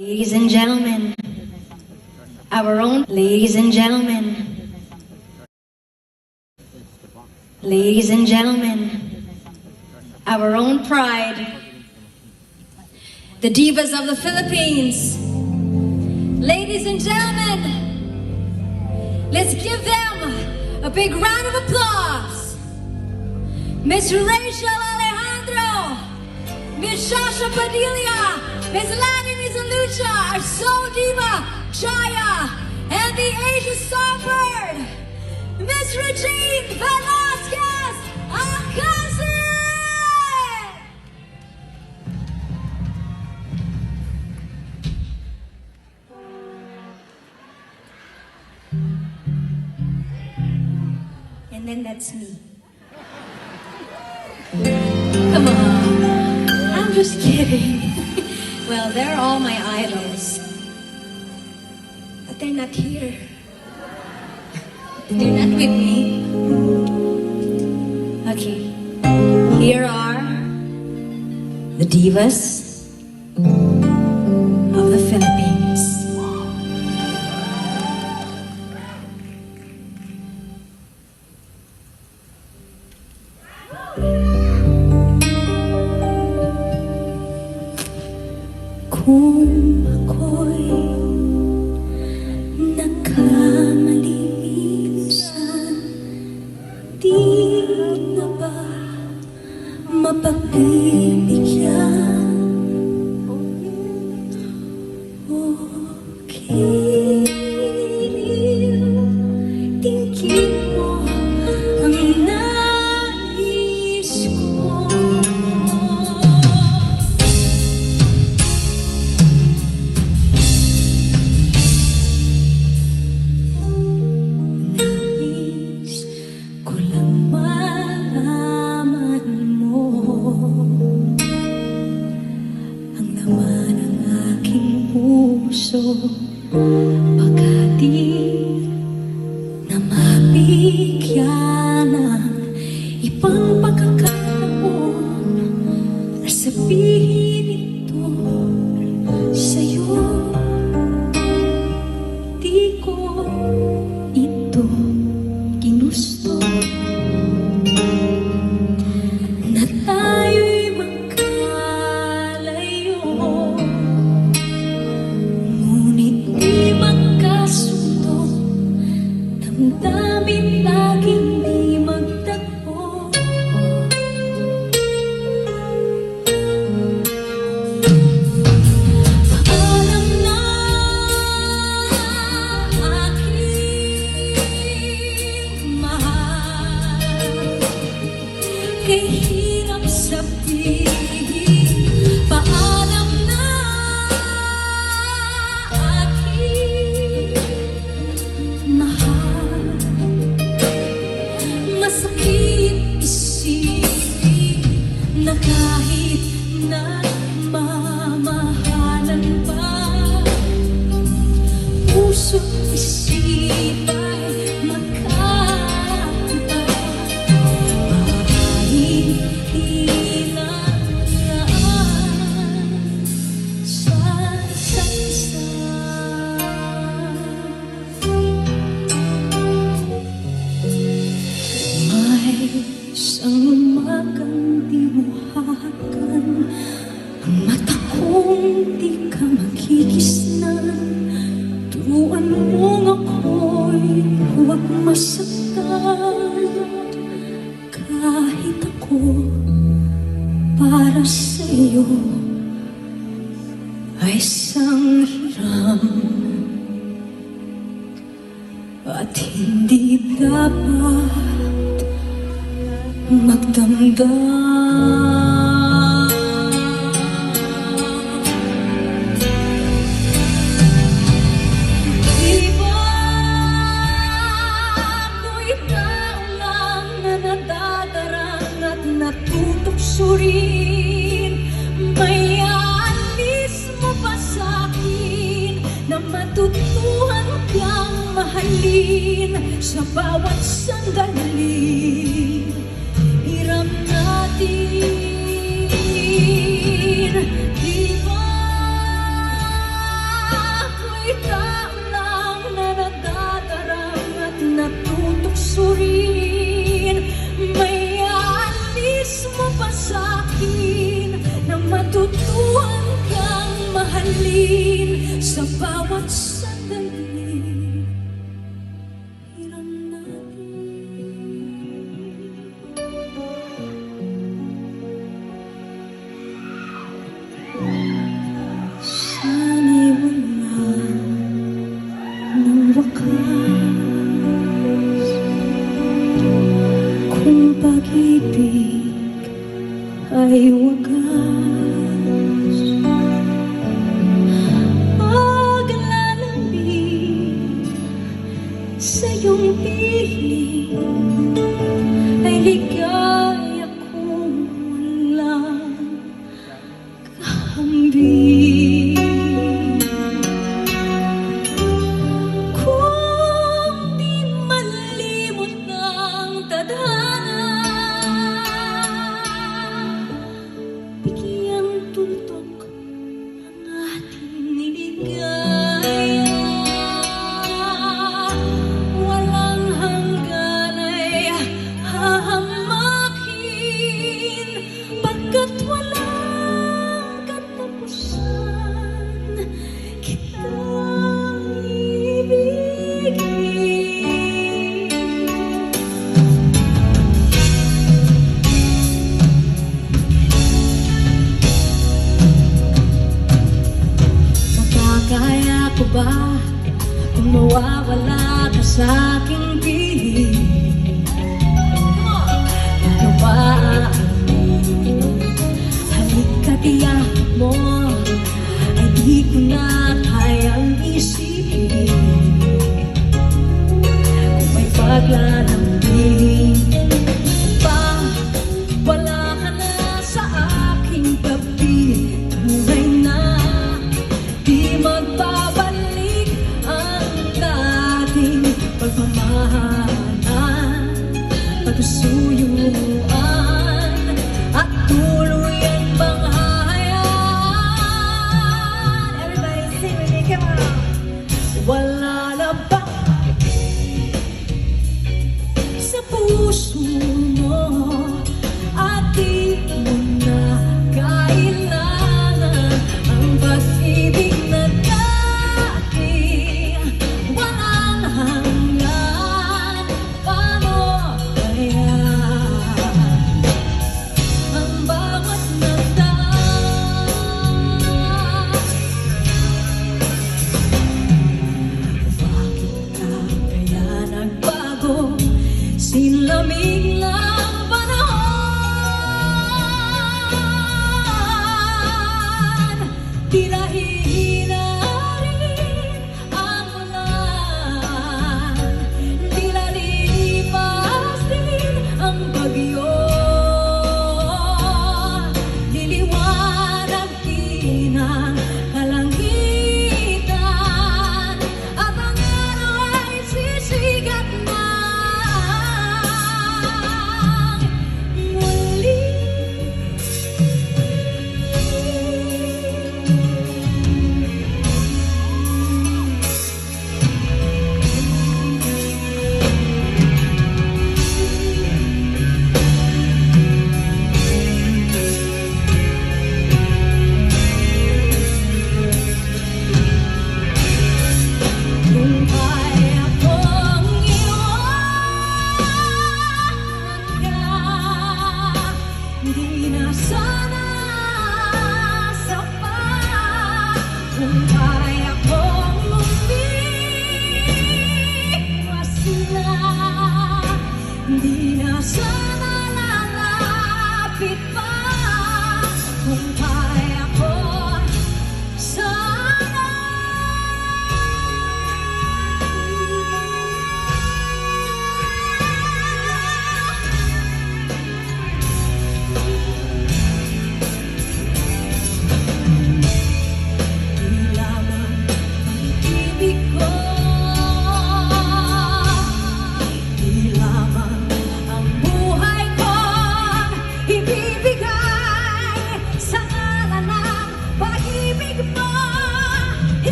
Ladies and gentlemen, our own, ladies and gentlemen, ladies and gentlemen, our own pride, the divas of the Philippines. Ladies and gentlemen, let's give them a big round of applause. Miss Rachel Alejandro, Miss Shasha Padilla, Miss Lani, Miss Lucha, our soul diva, Chaya, and the Asia Songbird, Miss Regine Velasquez Alcacid! And then that's me. Come on, I'm just kidding. Well, they're all my idols. But they're not here. They're not with me. Okay. Here are the divas of the Philippines. Kung ako'y nagkamali minsan, di na ba mapagbibigyan? Okay rin, tingin mo ang nais ko. Pagkatid na mabigyan ng ibang pagkakataon na sabihin ito sa'yo, di ko ito ginusto na tayo'y magkalayo. Damdamin laging di magtagpo. Paalam na aking mahal, kay hirap sabihin. Paalam na aking mahal, masakit isipin na kahit nagmamahalan pa, puso't isip ay magkaiba. Maaaring hinaraan sa isa't isa. Isang umagang dimuhagan, ang mata kong di ka magkikisnan. Turuan mong ako'y huwag masaktan, kahit ako para sa'yo ay isang hiram at hindi dapat magdamdam. Di ba kung ikaw lang na nadadarang at natutoksurin, mayan mismo pa sa'kin na matutuhan kang mahalin sa bawat sandali. Hiram natin, di ba? mahalin sa bawat sandali. Hiram natin. Sana'y wala ng wakas. Kung pag-ibig ay wagas, paglalambing sa iyong piling ay ligaya kung walang kahambing. Kung di malimot ng tadhana, bigyan tuntok ang ating niligaya. Walang hanggan ay hahamakin, pagkat walang katapusan kitang ibigin. Makakaya ko ba kung mawawala ka sa aking piling? Ikaw ba aamin? Halika tiyak mo, ay di ko na kayang isipin. Kung may paglalambing pa, wala ka na sa aking tabi. Tunay na di magbabalik ang dating pagmamahalan, pagsusuyuan at tuluyan bang hahayaan. Everybody sing with me, come on. Wala na ba sa puso mo at di mo na kailangan ang pag-ibig na dating walang hanggan? Paano kaya ang bawat nagdaan? Bakit ka kaya nagbago? Sinlamig ng panahon, di nahihina rin ang ulan, di nalilipas din ang bagyo. Liliwanag din ang kalangitan at ang araw ay sisikat na muli. Kung kaya kong iwanan ka, hindi na sana sapat. Kung